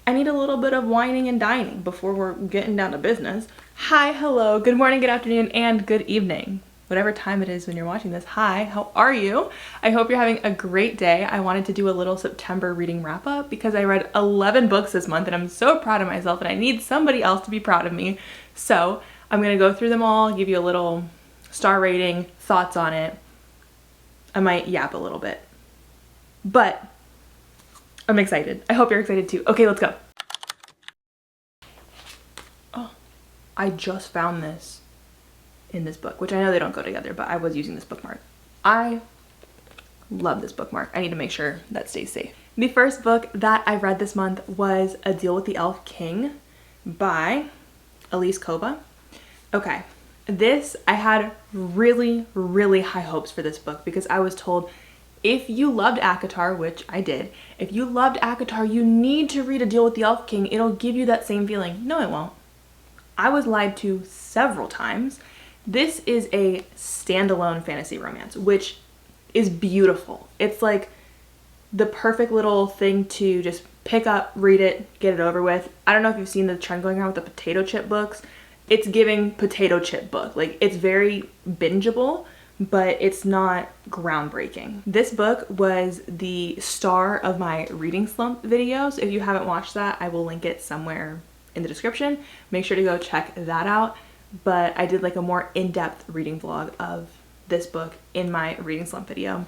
I need a little bit of whining and dining before we're getting down to business. Hi, hello, good morning, good afternoon, and good evening. Whatever time it is when you're watching this. Hi, how are you? I hope you're having a great day. I wanted to do a little September reading wrap up because I read 11 books this month and I'm so proud of myself and I need somebody else to be proud of me. So I'm gonna go through them all, give you a little star rating, thoughts on it. I might yap a little bit, but I'm excited. I hope you're excited too. Okay, let's go. Oh, I just found this in this book, which I know they don't go together, but I was using this bookmark. I love this bookmark. I need to make sure that stays safe. The first book that I read this month was A Deal with the Elf King by Elise Kova. Okay, this, I had really, really high hopes for this book because I was told if you loved ACOTAR, which I did, if you loved ACOTAR, you need to read A Deal with the Elf King. It'll give you that same feeling. No, it won't. I was lied to several times. This is a standalone fantasy romance, which is beautiful. It's like the perfect little thing to just pick up, read it, get it over with. I don't know if you've seen the trend going around with the potato chip books. It's giving potato chip book. Like, it's very bingeable, but it's not groundbreaking. This book was the star of my reading slump video. So if you haven't watched that, I will link it somewhere in the description. Make sure to go check that out. But I did like a more in-depth reading vlog of this book in my reading slump video.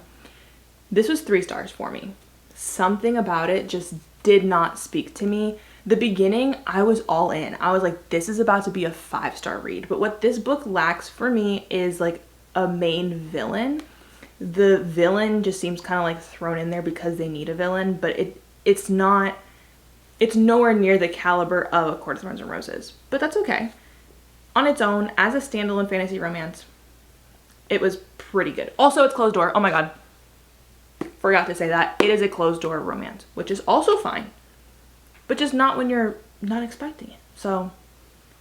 This was 3 stars for me. Something about it just did not speak to me. The beginning, I was all in. I was like, this is about to be a 5-star read. But what this book lacks for me is like a main villain. The villain just seems kind of like thrown in there because they need a villain, but it's nowhere near the caliber of A Court of Thorns and Roses. But that's okay. On its own, as a standalone fantasy romance, it was pretty good. Also, it's closed door. Oh my god. Forgot to say that. It is a closed door romance, which is also fine. But just not when you're not expecting it. So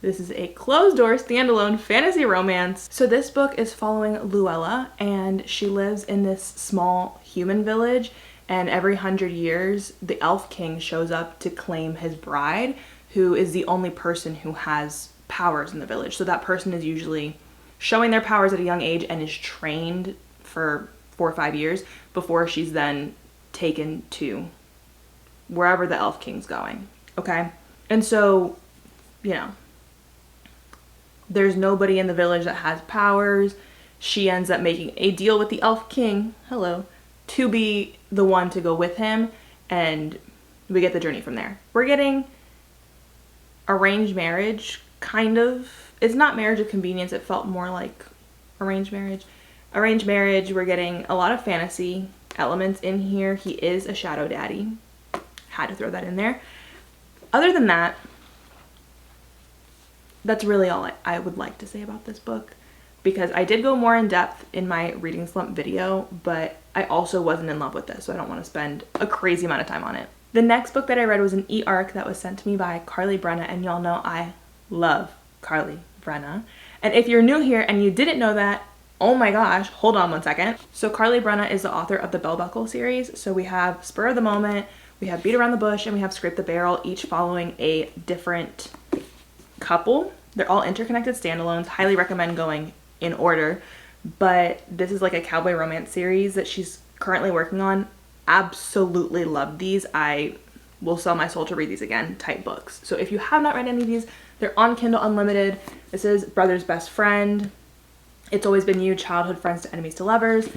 this is a closed door standalone fantasy romance. So this book is following Luella, and she lives in this small human village, and every 100 years the Elf King shows up to claim his bride, who is the only person who has powers in the village. So that person is usually showing their powers at a young age and is trained for 4 or 5 years before she's then taken to wherever the Elf King's going. Okay? And so, you know, there's nobody in the village that has powers. She ends up making a deal with the Elf King, hello, to be the one to go with him, and we get the journey from there. We're getting arranged marriage, kind of. It's not marriage of convenience. It felt more like arranged marriage. Arranged marriage, we're getting a lot of fantasy elements in here. He is a shadow daddy. Had to throw that in there. Other than that, that's really all I would like to say about this book, because I did go more in depth in my reading slump video, but I also wasn't in love with this, so I don't want to spend a crazy amount of time on it. The next book that I read was an e-arc that was sent to me by Karley Brenna, and y'all know I love Karley Brenna. And if you're new here and you didn't know that, oh my gosh, hold on one second. So Karley Brenna is the author of the Bell Buckle series. So we have Spur of the Moment, we have Beat Around the Bush, and we have Scrape the Barrel, each following a different couple. They're all interconnected standalones. Highly recommend going in order. But this is like a cowboy romance series that she's currently working on. Absolutely love these. I will sell my soul to read these again type books. So if you have not read any of these, they're on Kindle Unlimited. This is Brother's Best Friend, It's Always Been You, Childhood Friends to Enemies to Lovers.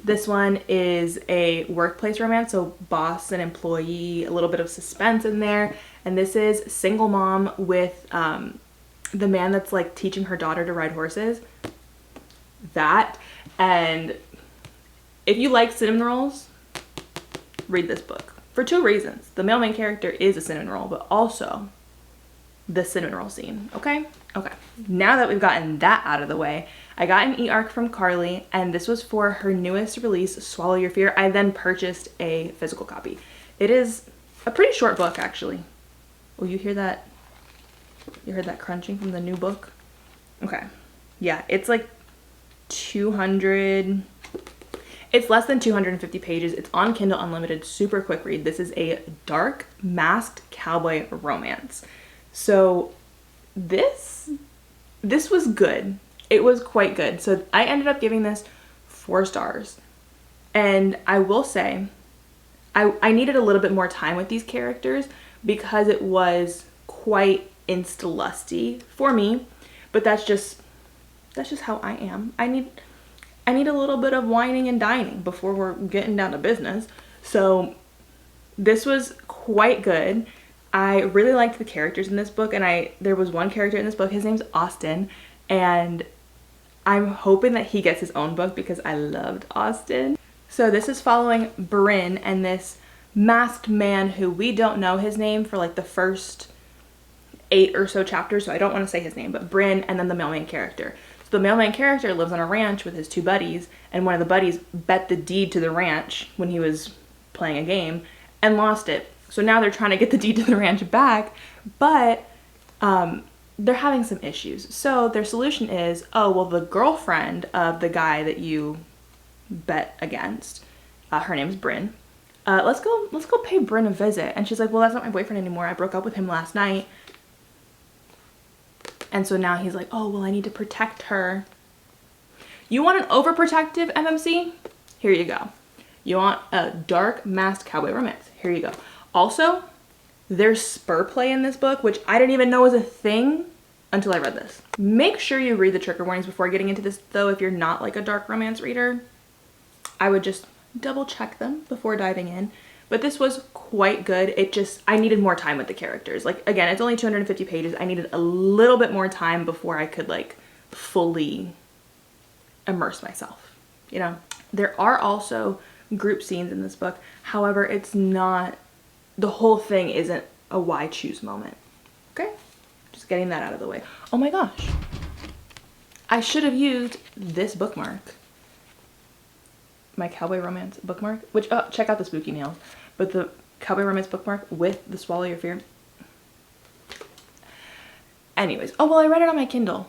This one is a workplace romance, so boss and employee, a little bit of suspense in there. And this is single mom with the man that's like teaching her daughter to ride horses. That, and if you like cinnamon rolls, read this book for 2 reasons. The male main character is a cinnamon roll, but also the cinnamon roll scene. Okay, now that we've gotten that out of the way, I got an e-arc from Karley, and this was for her newest release, Swallow Your Fear. I then purchased a physical copy. It is a pretty short book, actually. Oh, you hear that? You heard that crunching from the new book? Okay, yeah, it's like 200. It's less than 250 pages. It's on Kindle Unlimited, super quick read. This is a dark, masked cowboy romance. So this was good. It was quite good. So I ended up giving this 4 stars. And I will say, I needed a little bit more time with these characters because it was quite insta-lusty for me. But that's just how I am. I need a little bit of whining and dining before we're getting down to business. So this was quite good. I really liked the characters in this book, and there was one character in this book, his name's Austin, and I'm hoping that he gets his own book because I loved Austin. So this is following Bryn and this masked man who we don't know his name for like the first 8 or so chapters, so I don't want to say his name, but Bryn and then the main character. So the main character lives on a ranch with his 2 buddies, and one of the buddies bet the deed to the ranch when he was playing a game and lost it. So now they're trying to get the deed to the ranch back, but they're having some issues. So their solution is, oh, well, the girlfriend of the guy that you bet against, her name's Bryn. Let's go pay Bryn a visit. And she's like, well, that's not my boyfriend anymore. I broke up with him last night. And so now he's like, oh, well, I need to protect her. You want an overprotective MMC? Here you go. You want a dark masked cowboy romance? Here you go. Also, there's spur play in this book, which I didn't even know was a thing until I read this. Make sure you read the trigger warnings before getting into this, though. If you're not like a dark romance reader, I would just double check them before diving in. But this was quite good. I needed more time with the characters. Like, again, it's only 250 pages. I needed a little bit more time before I could like fully immerse myself, you know? There are also group scenes in this book. However, it's not, the whole thing isn't a why choose moment. Okay? Just getting that out of the way. Oh my gosh. I should have used this bookmark. My cowboy romance bookmark, which, oh, check out the spooky nails, but the cowboy romance bookmark with the swallow your fear. Anyways, oh, well, I read it on my Kindle.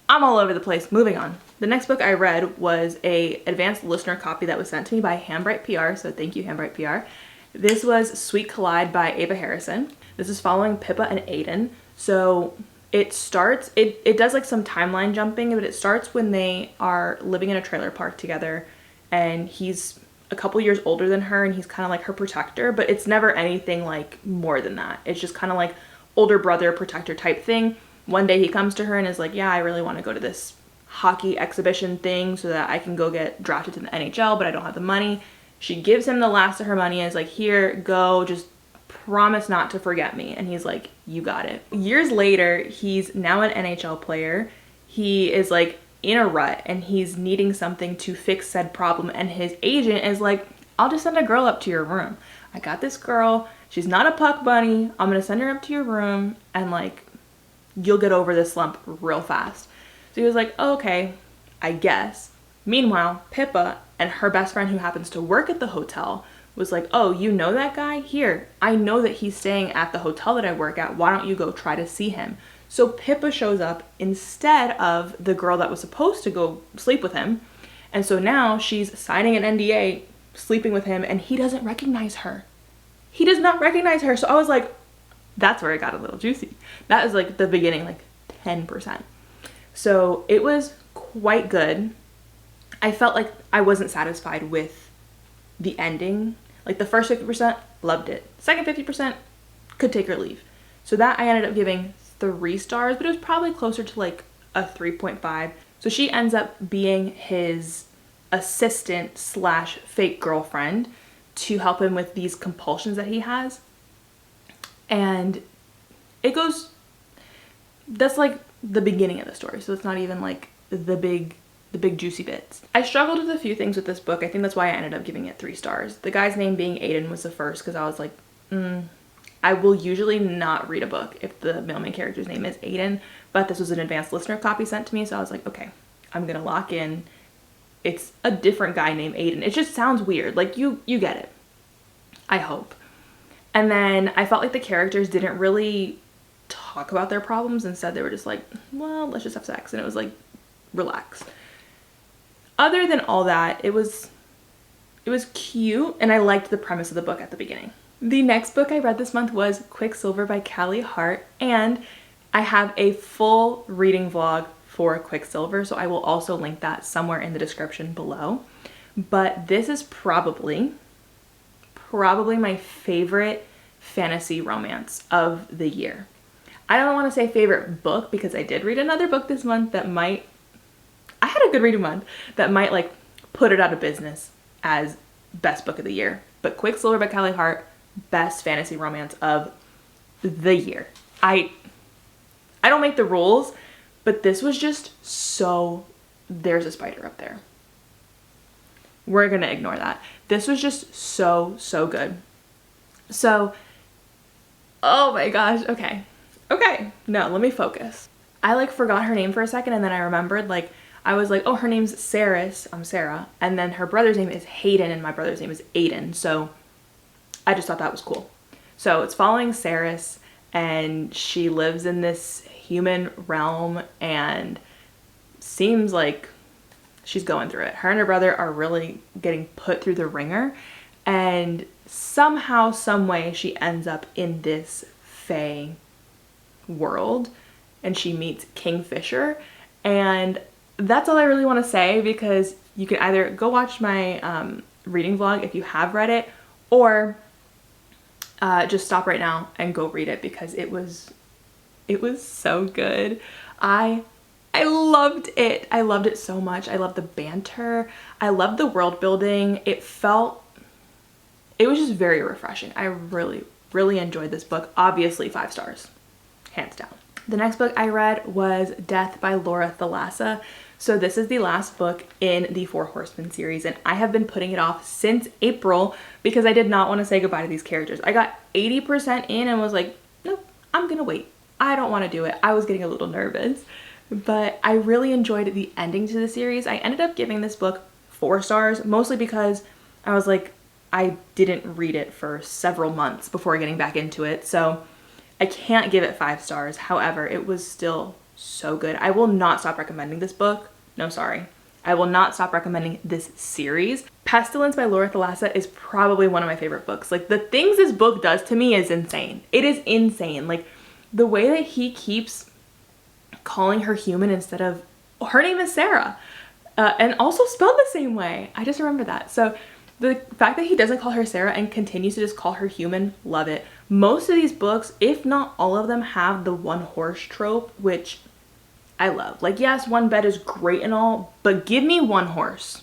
I'm all over the place. Moving on. The next book I read was a advanced listener copy that was sent to me by Handbright PR, so thank you, Handbright PR. This was Sweet Collide by Ava Harrison. This is following Pippa and Aiden. So it starts, it does like some timeline jumping, but it starts when they are living in a trailer park together, and he's a couple years older than her and he's kind of like her protector, but it's never anything like more than that. It's just kind of like older brother protector type thing. One day he comes to her and is like, yeah, I really want to go to this hockey exhibition thing so that I can go get drafted to the NHL, but I don't have the money. She gives him the last of her money and is like, here, go, just promise not to forget me. And he's like, you got it. Years later, he's now an NHL player. He is like in a rut and he's needing something to fix said problem, and his agent is like, I'll just send a girl up to your room. I got this girl, she's not a puck bunny, I'm gonna send her up to your room and like you'll get over this slump real fast. So he was like, oh, okay, I guess. Meanwhile, Pippa and her best friend who happens to work at the hotel was like, oh, you know that guy? Here, I know that he's staying at the hotel that I work at, why don't you go try to see him? So Pippa shows up instead of the girl that was supposed to go sleep with him. And so now she's signing an NDA, sleeping with him, and he doesn't recognize her. He does not recognize her. So I was like, that's where it got a little juicy. That was like the beginning, like 10%. So it was quite good. I felt like I wasn't satisfied with the ending. Like the first 50%, loved it. Second 50%, could take or leave. So that I ended up giving 3 stars, but it was probably closer to like a 3.5. So she ends up being his assistant slash fake girlfriend to help him with these compulsions that he has. And it goes, that's like the beginning of the story. So it's not even like the big juicy bits. I struggled with a few things with this book. I think that's why I ended up giving it 3 stars. The guy's name being Aiden was the first, because I was like, I will usually not read a book if the main character's name is Aiden, but this was an advanced listener copy sent to me, so I was like, okay, I'm gonna lock in. It's a different guy named Aiden. It just sounds weird. Like, you get it. I hope. And then I felt like the characters didn't really talk about their problems. Instead, they were just like, well, let's just have sex. And it was like, relax. Other than all that, it was It was cute, and I liked the premise of the book at the beginning. The next book I read this month was Quicksilver by Callie Hart, and I have a full reading vlog for Quicksilver, so I will also link that somewhere in the description below. But this is probably my favorite fantasy romance of the year. I don't want to say favorite book because I did read another book this month that I had a good reading month that might like put it out of business as best book of the year. But Quicksilver by Callie Hart, best fantasy romance of the year. I don't make the rules, but this was just so, there's a spider up there. We're gonna ignore that. This was just so good. So, oh my gosh, okay, no, let me focus. I like forgot her name for a second, and then I remembered, like, I was like, oh, her name's Saris, I'm Sarah, and then her brother's name is Hayden, and my brother's name is Aiden, so I just thought that was cool. So it's following Saris, and she lives in this human realm, and seems like she's going through it. Her and her brother are really getting put through the ringer, and somehow, some way, she ends up in this fae world, and she meets Kingfisher, and that's all I really want to say, because you can either go watch my reading vlog if you have read it, or just stop right now and go read it, because it was so good. I loved it. I loved it so much. I loved the banter. I loved the world building. It was just very refreshing. I really enjoyed this book. Obviously 5 stars, hands down. The next book I read was Death by Laura Thalassa. So this is the last book in the Four Horsemen series, and I have been putting it off since April because I did not want to say goodbye to these characters. I got 80% in and was like, nope, I'm gonna wait. I don't want to do it. I was getting a little nervous, but I really enjoyed the ending to the series. I ended up giving this book 4 stars, mostly because I was like, I didn't read it for several months before getting back into it, so I can't give it 5 stars. However, it was still so good. I will not stop recommending this book. No, sorry. I will not stop recommending this series. Pestilence by Laura Thalassa is probably one of my favorite books. Like, the things this book does to me is insane. It is insane. Like, the way that he keeps calling her human instead of, her name is Sarah, and also spelled the same way. I just remember that. So the fact that he doesn't call her Sarah and continues to just call her human, love it. Most of these books, if not all of them, have the one horse trope, which I love. Like, yes, one bed is great and all, but give me one horse.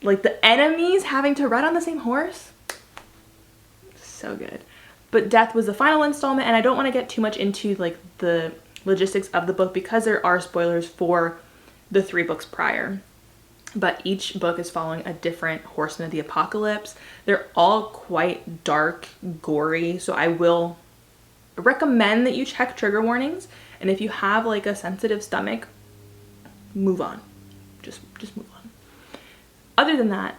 Like, the enemies having to ride on the same horse, so good. But Death was the final installment, and I don't want to get too much into like the logistics of the book because there are spoilers for the 3 books prior. But each book is following a different horseman of the apocalypse. They're all quite dark, gory, so I will recommend that you check trigger warnings, and if you have like a sensitive stomach, move on. Just move on. Other than that,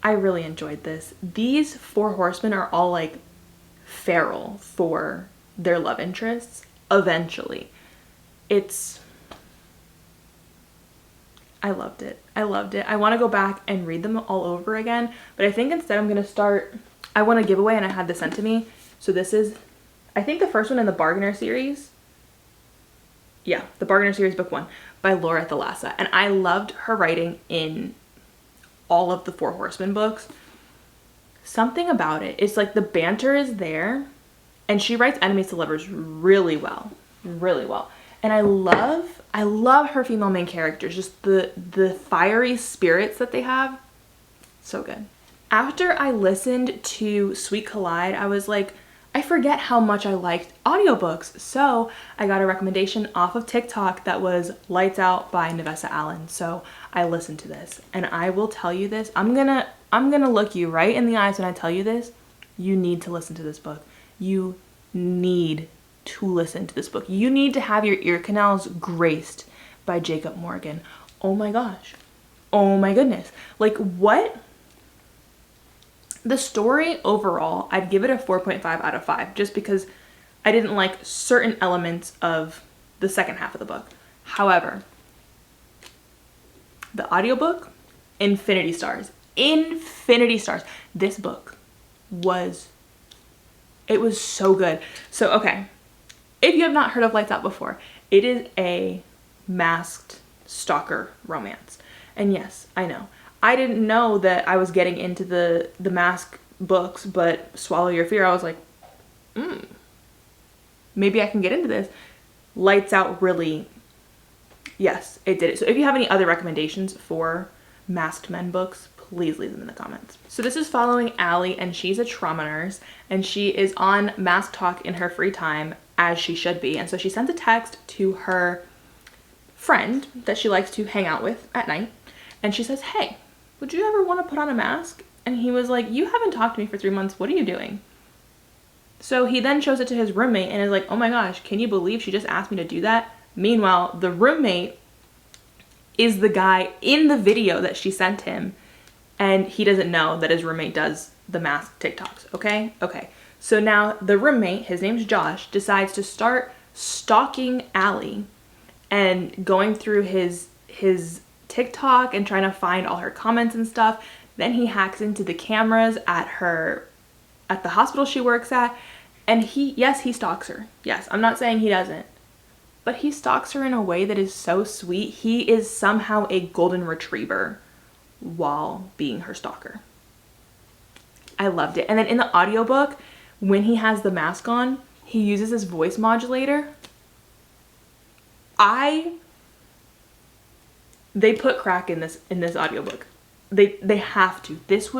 I really enjoyed this. These 4 horsemen are all like feral for their love interests eventually. I loved it. I loved it. I want to go back and read them all over again, but I think instead I'm going to start, I want a giveaway, and I had this sent to me. So this is, I think, the first one in the Bargainer series. Yeah, the Bargainer series, book 1 by Laura Thalassa. And I loved her writing in all of the 4 Horsemen books. Something about it. It's like the banter is there, and she writes enemies to lovers really well. Really well. And I love her female main characters, just the fiery spirits that they have. So good. After I listened to Sweet Collide, I was like, I forget how much I liked audiobooks. So I got a recommendation off of TikTok that was Lights Out by Navessa Allen. So I listened to this, and I will tell you this. I'm gonna look you right in the eyes when I tell you this. You need to listen to this book. You need to listen to this book. You need to have your ear canals graced by Jacob Morgan. Oh my gosh. Oh my goodness. Like, what? The story overall, I'd give it a 4.5 out of 5 just because I didn't like certain elements of the second half of the book. However, the audiobook, infinity stars. infinity stars. This book was, it was so good. So, okay, if you have not heard of Lights Out before, it is a masked stalker romance. And yes, I know. I didn't know that I was getting into the mask books, but Swallow Your Fear, I was like, maybe I can get into this. Lights Out really, yes, it did it. So if you have any other recommendations for masked men books, please leave them in the comments. So this is following Allie, and she's a trauma nurse, and she is on Mask Talk in her free time, as she should be. And so she sends a text to her friend that she likes to hang out with at night, and she says, hey, would you ever want to put on a mask? And he was like, you haven't talked to me for 3 months. What are you doing? So he then shows it to his roommate and is like, oh my gosh, can you believe she just asked me to do that? Meanwhile, the roommate is the guy in the video that she sent him, and he doesn't know that his roommate does the mask TikToks, okay? Okay. So now the roommate, his name's Josh, decides to start stalking Allie and going through his TikTok and trying to find all her comments and stuff. Then he hacks into the cameras at the hospital she works at, and he stalks her. Yes, I'm not saying he doesn't, but he stalks her in a way that is so sweet. He is somehow a golden retriever while being her stalker. I loved it. And then in the audiobook, when he has the mask on, he uses his voice modulator. They put crack in this audiobook. They have to. It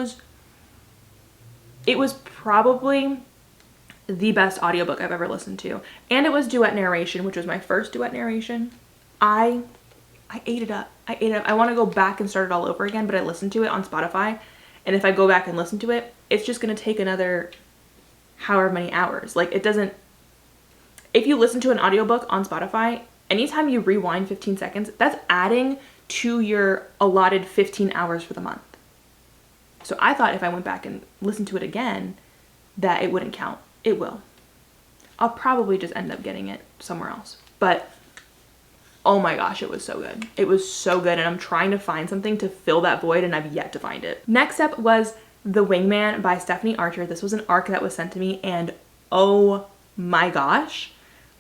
was probably the best audiobook I've ever listened to. And it was duet narration, which was my first duet narration. I ate it up. I want to go back and start it all over again, but I listened to it on Spotify. And if I go back and listen to it, it's just going to take another however many hours. Like, it doesn't, if you listen to an audiobook on Spotify, anytime you rewind 15 seconds, that's adding to your allotted 15 hours for the month. So I thought if I went back and listened to it again, that it wouldn't count. It will. I'll probably just end up getting it somewhere else. But oh my gosh, it was so good. It was so good, and I'm trying to find something to fill that void, and I've yet to find it. Next up was The Wingman by Stephanie Archer. This was an arc that was sent to me, and oh my gosh,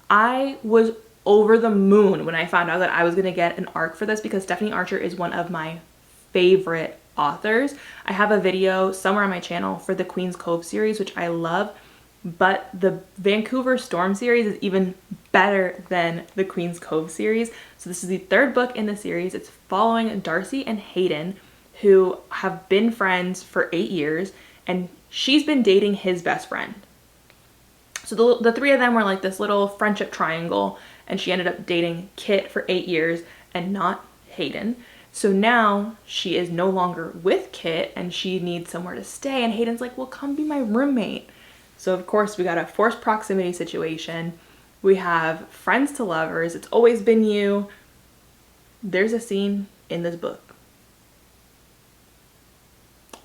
I was over the moon when I found out that I was gonna get an arc for this, because Stephanie Archer is one of my favorite authors. I have a video somewhere on my channel for the Queen's Cove series, which I love, but the Vancouver Storm series is even better than the Queen's Cove series. So this is the third book in the series. It's following Darcy and Hayden, who have been friends for 8 years, and she's been dating his best friend. So the three of them were like this little friendship triangle, and she ended up dating Kit for 8 years and not Hayden. So now she is no longer with Kit, and she needs somewhere to stay, and Hayden's like, well, come be my roommate. So of course we got a forced proximity situation. We have friends to lovers. It's always been you. There's a scene in this book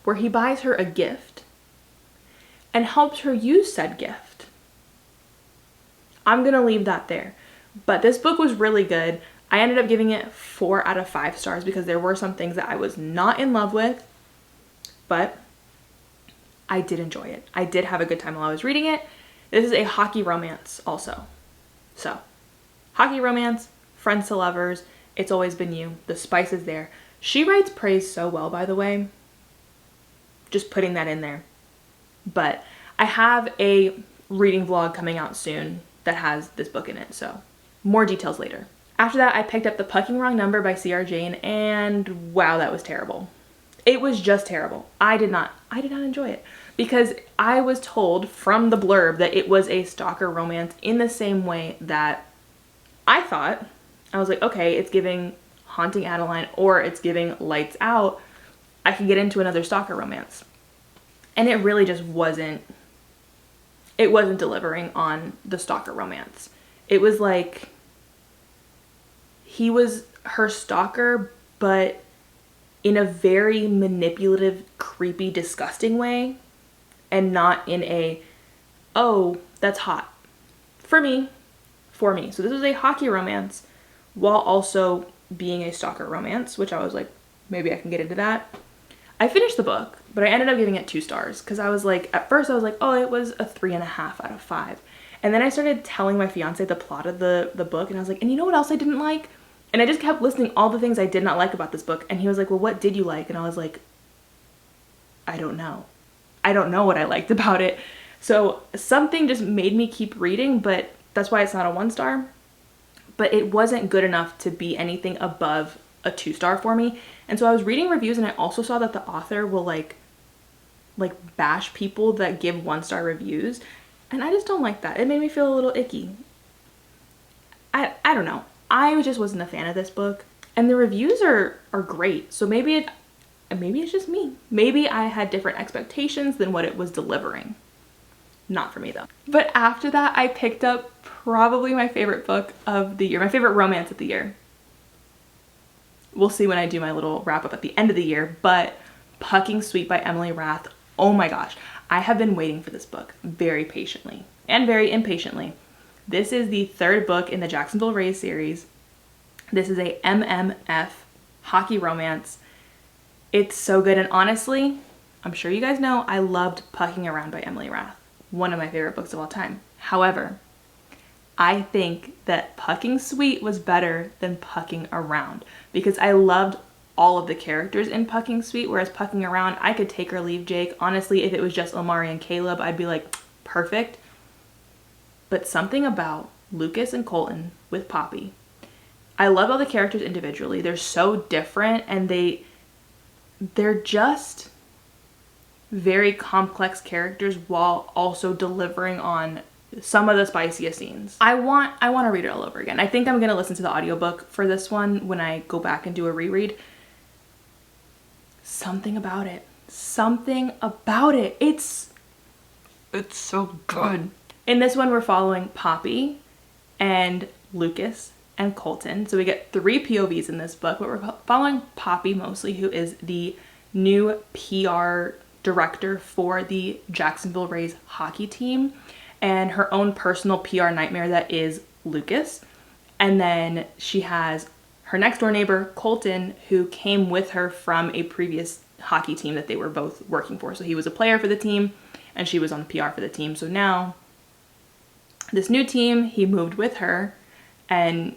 where he buys her a gift and helps her use said gift. I'm gonna leave that there. But this book was really good. I ended up giving it 4 out of 5 stars because there were some things that I was not in love with, but I did enjoy it. I did have a good time while I was reading it. This is a hockey romance also. So, hockey romance, friends to lovers, it's always been you. The spice is there. She writes praise so well, by the way. Just putting that in there. But I have a reading vlog coming out soon that has this book in it, so more details later. After that, I picked up The Pucking Wrong Number by C.R. Jane, and wow, that was terrible. It was just terrible. I did not enjoy it because I was told from the blurb that it was a stalker romance in the same way that I thought. I was like, okay, it's giving Haunting Adeline or it's giving Lights Out. I could get into another stalker romance. And it really just wasn't, it wasn't delivering on the stalker romance. It was like, he was her stalker, but in a very manipulative, creepy, disgusting way, and not in a, oh, that's hot. For me. So this was a hockey romance while also being a stalker romance, which I was like, maybe I can get into that. I finished the book, but I ended up giving it 2 stars because I was like, at first I was like, oh, it was a 3.5 out of 5. And then I started telling my fiance the plot of the book, and I was like, and you know what else I didn't like? And I just kept listing all the things I did not like about this book. And he was like, well, what did you like? And I was like, I don't know. I don't know what I liked about it. So something just made me keep reading, but that's why it's not a 1 star. But it wasn't good enough to be anything above a 2 star for me. And so I was reading reviews, and I also saw that the author will like bash people that give 1 star reviews. And I just don't like that. It made me feel a little icky. I don't know. I just wasn't a fan of this book. And the reviews are great. So maybe it's just me. Maybe I had different expectations than what it was delivering. Not for me though. But after that, I picked up probably my favorite book of the year, my favorite romance of the year. We'll see when I do my little wrap up at the end of the year, but Pucking Sweet by Emily Rath. Oh my gosh. I have been waiting for this book very patiently and very impatiently. This is the 3rd book in the Jacksonville Rays series. This is a MMF hockey romance. It's so good, and honestly, I'm sure you guys know I loved Pucking Around by Emily Rath. One of my favorite books of all time. However, I think that Pucking Sweet was better than Pucking Around because I loved all of the characters in Pucking Sweet, whereas Pucking Around, I could take or leave Jake. Honestly, if it was just Omari and Caleb, I'd be like, perfect. But something about Lucas and Colton with Poppy. I love all the characters individually. They're so different, and they're just very complex characters while also delivering on some of the spiciest scenes. I want to read it all over again. I think I'm going to listen to the audiobook for this one when I go back and do a reread. Something about it. Something about it. It's so good. In this one, we're following Poppy and Lucas and Colton. So we get 3 POVs in this book, but we're following Poppy mostly, who is the new PR director for the Jacksonville Rays hockey team, and her own personal PR nightmare that is Lucas. And then she has her next door neighbor, Colton, who came with her from a previous hockey team that they were both working for. So he was a player for the team and she was on PR for the team. So now this new team, he moved with her, and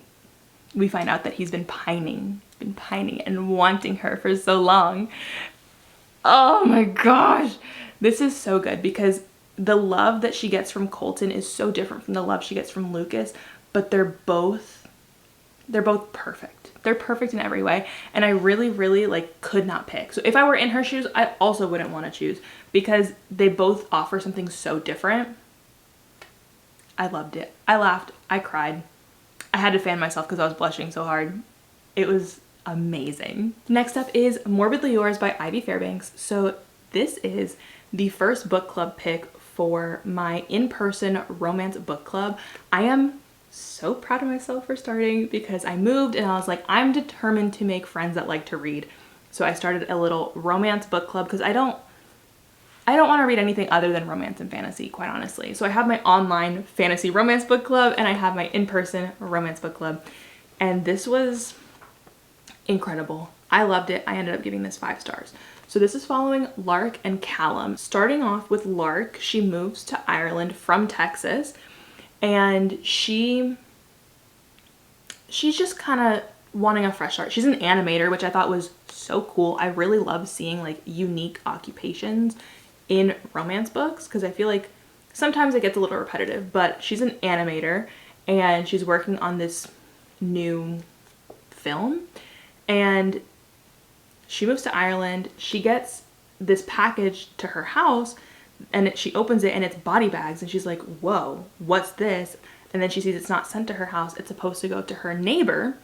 we find out that he's been pining and wanting her for so long. Oh my gosh. This is so good because the love that she gets from Colton is so different from the love she gets from Lucas, but they're both perfect. They're perfect in every way. And I really, really could not pick. So if I were in her shoes, I also wouldn't want to choose because they both offer something so different. I loved it. I laughed. I cried. I had to fan myself because I was blushing so hard. It was amazing. Next up is Morbidly Yours by Ivy Fairbanks. So this is the first book club pick for my in-person romance book club. I am so proud of myself for starting because I moved and I was like, I'm determined to make friends that like to read. So I started a little romance book club because I don't want to read anything other than romance and fantasy, quite honestly. So I have my online fantasy romance book club and I have my in-person romance book club. And this was incredible. I loved it. I ended up giving this 5 stars. So this is following Lark and Callum. Starting off with Lark, she moves to Ireland from Texas, and she's just kind of wanting a fresh start. She's an animator, which I thought was so cool. I really love seeing unique occupations in romance books because I feel like sometimes it gets a little repetitive, but she's an animator and she's working on this new film, and she moves to Ireland. She gets this package to her house and she opens it and it's body bags, and she's like, whoa, what's this? And then she sees it's not sent to her house. It's supposed to go to her neighbor.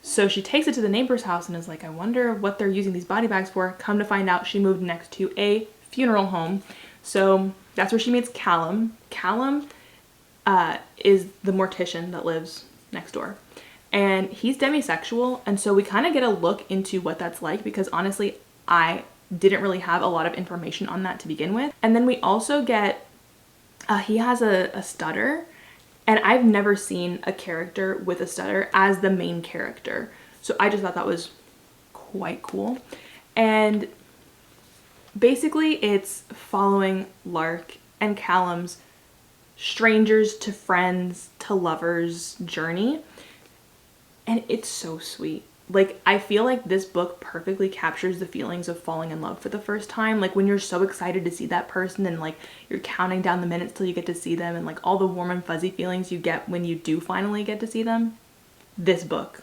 So she takes it to the neighbor's house and is like, I wonder what they're using these body bags for. Come to find out, she moved next to a funeral home. So that's where she meets Callum. Callum is the mortician that lives next door. And he's demisexual, and so we kind of get a look into what that's like because honestly, I didn't really have a lot of information on that to begin with. And then we also get, he has a stutter, and I've never seen a character with a stutter as the main character. So I just thought that was quite cool. And Basically, it's following Lark and Callum's strangers to friends to lovers journey. And it's so sweet. Like, I feel like this book perfectly captures the feelings of falling in love for the first time. Like, when you're so excited to see that person and like you're counting down the minutes till you get to see them, and like all the warm and fuzzy feelings you get when you do finally get to see them. This book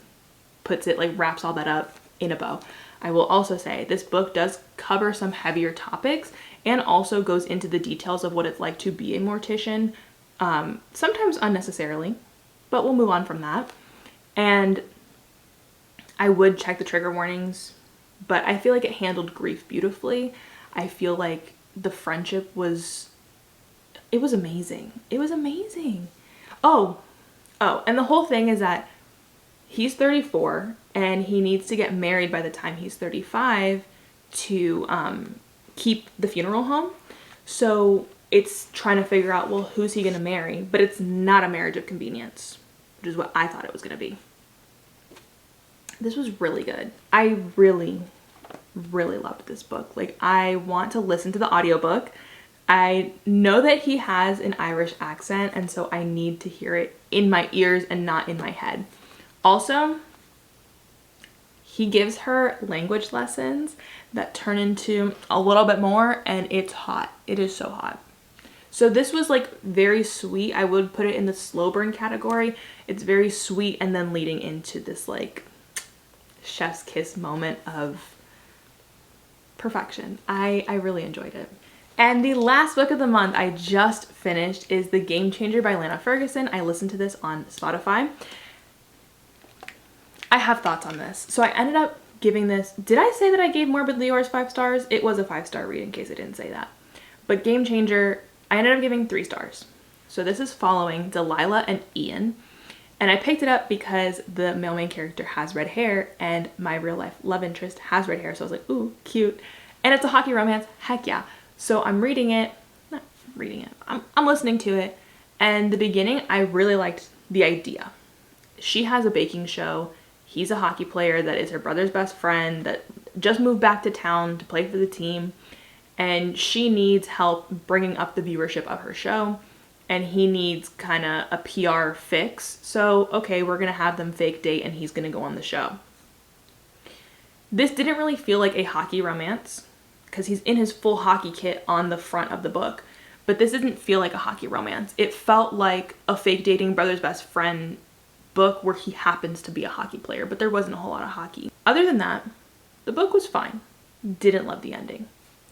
puts it, like, wraps all that up in a bow. I will also say this book does cover some heavier topics and also goes into the details of what it's like to be a mortician, sometimes unnecessarily, but we'll move on from that. And I would check the trigger warnings, but I feel like it handled grief beautifully. I feel like the friendship was, it was amazing. It was amazing. Oh, and the whole thing is that he's 34 and he needs to get married by the time he's 35 to keep the funeral home. So it's trying to figure out, well, who's he going to marry? But it's not a marriage of convenience, which is what I thought it was going to be. This was really good. I really, really loved this book. Like, I want to listen to the audiobook. I know that he has an Irish accent, and so I need to hear it in my ears and not in my head. Also, he gives her language lessons that turn into a little bit more, and it's hot. It is so hot. So this was like very sweet. I would put it in the slow burn category. It's very sweet and then leading into this like chef's kiss moment of perfection. I really enjoyed it. And the last book of the month I just finished is The Game Changer by Lana Ferguson. I listened to this on Spotify. I have thoughts on this. So I ended up giving this, did I say that I gave Morbidly Yours 5 stars? It was a 5-star read in case I didn't say that. But Game Changer, I ended up giving 3 stars. So this is following Delilah and Ian. And I picked it up because the male main character has red hair and my real life love interest has red hair. So I was like, ooh, cute. And it's a hockey romance, heck yeah. So I'm reading it, not reading it, I'm listening to it. And the beginning, I really liked the idea. She has a baking show. He's a hockey player that is her brother's best friend that just moved back to town to play for the team. And she needs help bringing up the viewership of her show. And he needs kind of a PR fix. So, okay, we're going to have them fake date and he's going to go on the show. This didn't really feel like a hockey romance because he's in his full hockey kit on the front of the book. But this didn't feel like a hockey romance. It felt like a fake dating brother's best friend book where he happens to be a hockey player, but there wasn't a whole lot of hockey. Other than that, the book was fine. Didn't love the ending.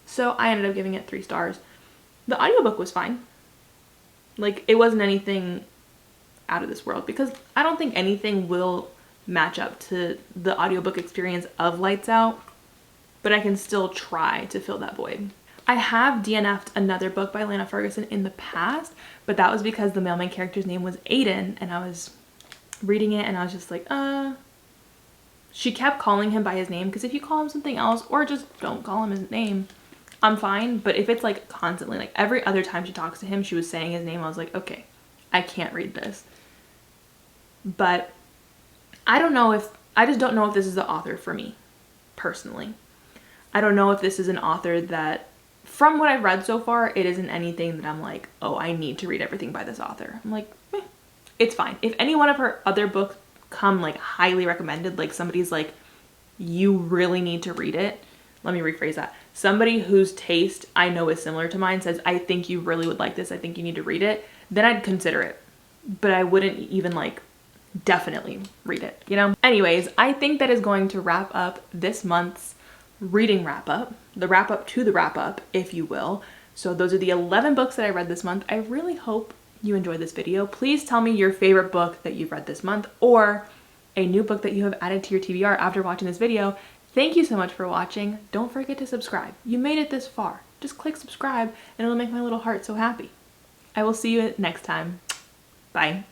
So I ended up giving it 3 stars. The audiobook was fine. Like, it wasn't anything out of this world because I don't think anything will match up to the audiobook experience of Lights Out, but I can still try to fill that void. I have DNF'd another book by Lana Ferguson in the past, but that was because the male main character's name was Aiden and I was reading it and I was just like, she kept calling him by his name because if you call him something else or just don't call him his name, I'm fine. But if it's like constantly, like every other time she talks to him, she was saying his name, I was like, okay, I can't read this. But I just don't know if this is the author for me, personally. I don't know if this is an author that, from what I've read so far, it isn't anything that I'm like, oh, I need to read everything by this author. I'm like, it's fine. If any one of her other books come like highly recommended, like somebody's like, you really need to read it. Let me rephrase that. Somebody whose taste I know is similar to mine says, I think you really would like this. I think you need to read it. Then I'd consider it. But I wouldn't even like definitely read it, you know? Anyways, I think that is going to wrap up this month's reading wrap up. The wrap up to the wrap up, if you will. So those are the 11 books that I read this month. I really hope you enjoyed this video. Please tell me your favorite book that you've read this month or a new book that you have added to your TBR after watching this video. Thank you so much for watching. Don't forget to subscribe. You made it this far. Just click subscribe and it'll make my little heart so happy. I will see you next time. Bye.